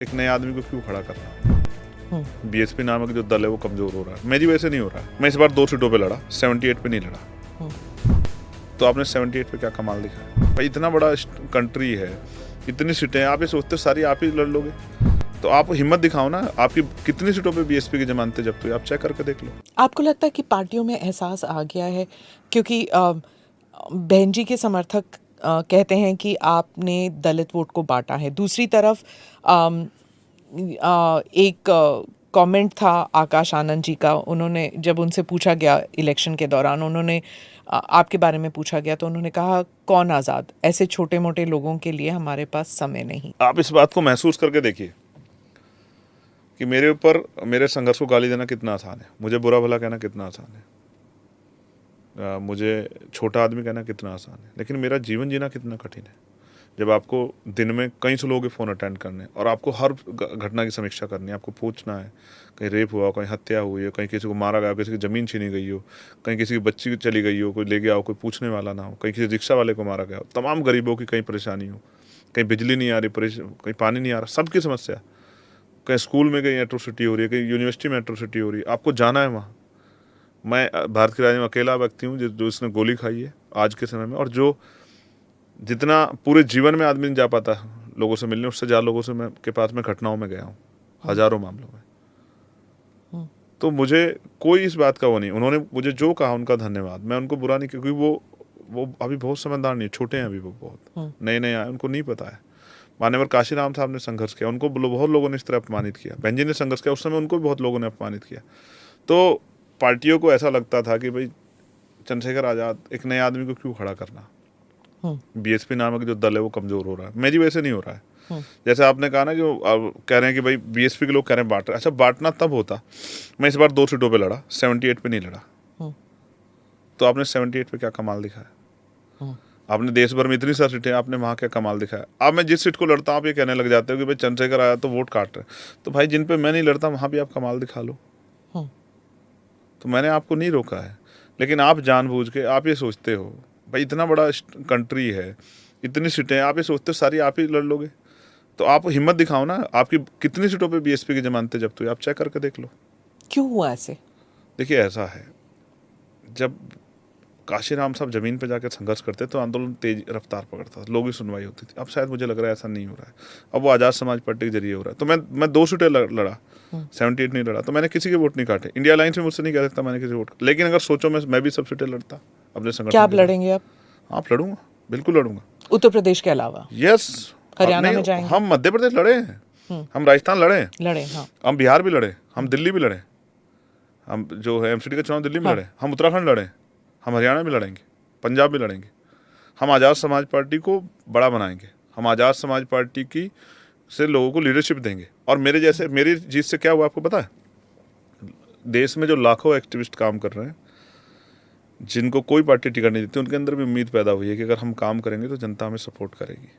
एक नए आदमी को क्यों खड़ा करना। बीएसपी नामक जो दल है वो कमजोर हो रहा है। मेरी वजह से नहीं हो रहा है। मैं इस बार 2 सीटों पे लड़ा, 78 पे नहीं लड़ा। तो आपने 78 पे क्या कमाल दिखाया भाई। इतना बड़ा कंट्री है, इतनी सीटें, आप ये सोचते सारी आप ही लड़ लोगे। तो आप हिम्मत दिखाओ ना। आपकी कितनी सीटों पे बीएसपी की जमानतें जब्त हुई, आप चेक करके देख लो। आपको लगता है कि पार्टियों में एहसास आ गया है, क्योंकि बहन जी के समर्थक कहते हैं कि आपने दलित वोट को बांटा है। दूसरी तरफ एक कमेंट था आकाश आनंद जी का। उन्होंने, जब उनसे पूछा गया इलेक्शन के दौरान, उन्होंने आपके बारे में पूछा गया तो उन्होंने कहा, कौन आज़ाद, ऐसे छोटे मोटे लोगों के लिए हमारे पास समय नहीं। आप इस बात को महसूस करके देखिए कि मेरे ऊपर, मेरे संघर्ष को गाली देना कितना आसान है, मुझे बुरा भला कहना कितना आसान है, मुझे छोटा आदमी कहना कितना आसान है, लेकिन मेरा जीवन जीना कितना कठिन है। जब आपको दिन में कई सौ लोगों के फ़ोन अटेंड करने और आपको हर घटना की समीक्षा करनी है, आपको पूछना है कहीं रेप हुआ, कहीं हत्या हुई है, कहीं किसी को मारा गया, किसी की ज़मीन छीनी गई हो, कहीं किसी की बच्ची चली गई हो, कोई ले गया हो, कोई पूछने वाला ना हो, कहीं किसी रिक्शा वाले को मारा गया हो, तमाम गरीबों की कहीं परेशानी हो, कहीं बिजली नहीं आ रही, कहीं पानी नहीं आ रहा, सबकी समस्या, कहीं स्कूल में कहीं एट्रोसिटी हो रही है, कहीं यूनिवर्सिटी में एट्रोसिटी हो रही है, आपको जाना है वहाँ। मैं भारत के राज्य में अकेला व्यक्ति हूँ जो इसने गोली खाई है आज के समय में, और जो जितना पूरे जीवन में आदमी नहीं जा पाता लोगों से मिलने, उससे ज़्यादा लोगों से मैं के पास में घटनाओं में गया हूँ, हज़ारों मामलों में। तो मुझे कोई इस बात का वो नहीं, उन्होंने मुझे जो कहा उनका धन्यवाद, मैं उनको बुरा नहीं, क्योंकि वो अभी बहुत समझदार नहीं है, छोटे हैं अभी, वो बहुत नए नए आए, उनको नहीं पता है। मान्यवर काशीराम साहब ने संघर्ष किया, उनको बहुत लोगों ने इस तरह अपमानित किया। बहन जी ने संघर्ष किया, उस समय उनको भी बहुत लोगों ने अपमानित किया। तो पार्टियों को ऐसा लगता था कि भाई चंद्रशेखर आज़ाद, एक नए आदमी को क्यों खड़ा करना। बीएसपी नामक जो दल है वो कमजोर हो रहा है। मेरी वजह से नहीं हो रहा है। जैसे आपने कहा ना कि कह रहे हैं कि भाई बीएसपी के लोग कह रहे हैं बांट रहे। अच्छा, बांटना तब होता, मैं इस बार 2 सीटों पे लड़ा, 78 पे नहीं लड़ा। तो आपने 78 पे क्या कमाल दिखाया। आपने देश भर में इतनी सारी सीटें, आपने वहाँ क्या कमाल दिखाया। अब मैं जिस सीट को लड़ता हूँ आप ये कहने लग जाते हो कि भाई चंद्रशेखर आया तो वोट काट रहे। तो भाई जिन पे मैं नहीं लड़ता वहाँ भी आप कमाल दिखा लो। तो मैंने आपको नहीं रोका है, लेकिन आप जानबूझ के आप ये सोचते हो भाई इतना बड़ा कंट्री है, इतनी सीटें, आप ये सोचते हो सारी आप ही लड़ लोगे। तो आप हिम्मत दिखाओ ना। आपकी कितनी सीटों पे बीएसपी की जमानतें जब्त हुई, आप चेक करके देख लो। क्यों हुआ ऐसे? देखिए ऐसा है, जब काशीराम साहब जमीन पे जाकर संघर्ष करते तो आंदोलन तेज रफ्तार पकड़ता था, लोगों की सुनवाई होती थी। अब शायद मुझे लग रहा है ऐसा नहीं हो रहा है। अब वो आज़ाद समाज पार्टी के जरिए हो रहा है। तो मैं 2 सीटें लड़ा, 78 नहीं लड़ा। तो मैंने किसी के वोट नहीं काटे। इंडिया अलायंस में मुझसे नहीं कह सकता मैंने किसी वोट, लेकिन अगर सोचो मैं भी सब सीटें लड़ता अपने संगठन। क्या आप लड़ेंगे अब? आप लड़ूंगा, बिल्कुल लड़ूंगा। उत्तर प्रदेश के अलावा? यस, हरियाणा में जाएंगे? हम मध्य प्रदेश लड़े हैं, हम राजस्थान लड़े, हाँ। हम बिहार भी लड़े, हम दिल्ली भी लड़े, हम जो है एमसीडी का चुनाव दिल्ली में लड़े, हम उत्तराखंड लड़े, हम हरियाणा भी लड़ेंगे, पंजाब भी लड़ेंगे। हम आज़ाद समाज पार्टी को बड़ा बनाएंगे। हम आज़ाद समाज पार्टी की से लोगों को लीडरशिप देंगे। और मेरे जैसे, मेरी जीत से क्या हुआ आपको पता है? देश में जो लाखों एक्टिविस्ट काम कर रहे हैं, जिनको कोई पार्टी टिकट नहीं देती, उनके अंदर भी उम्मीद पैदा हुई है कि अगर हम काम करेंगे तो जनता हमें सपोर्ट करेगी।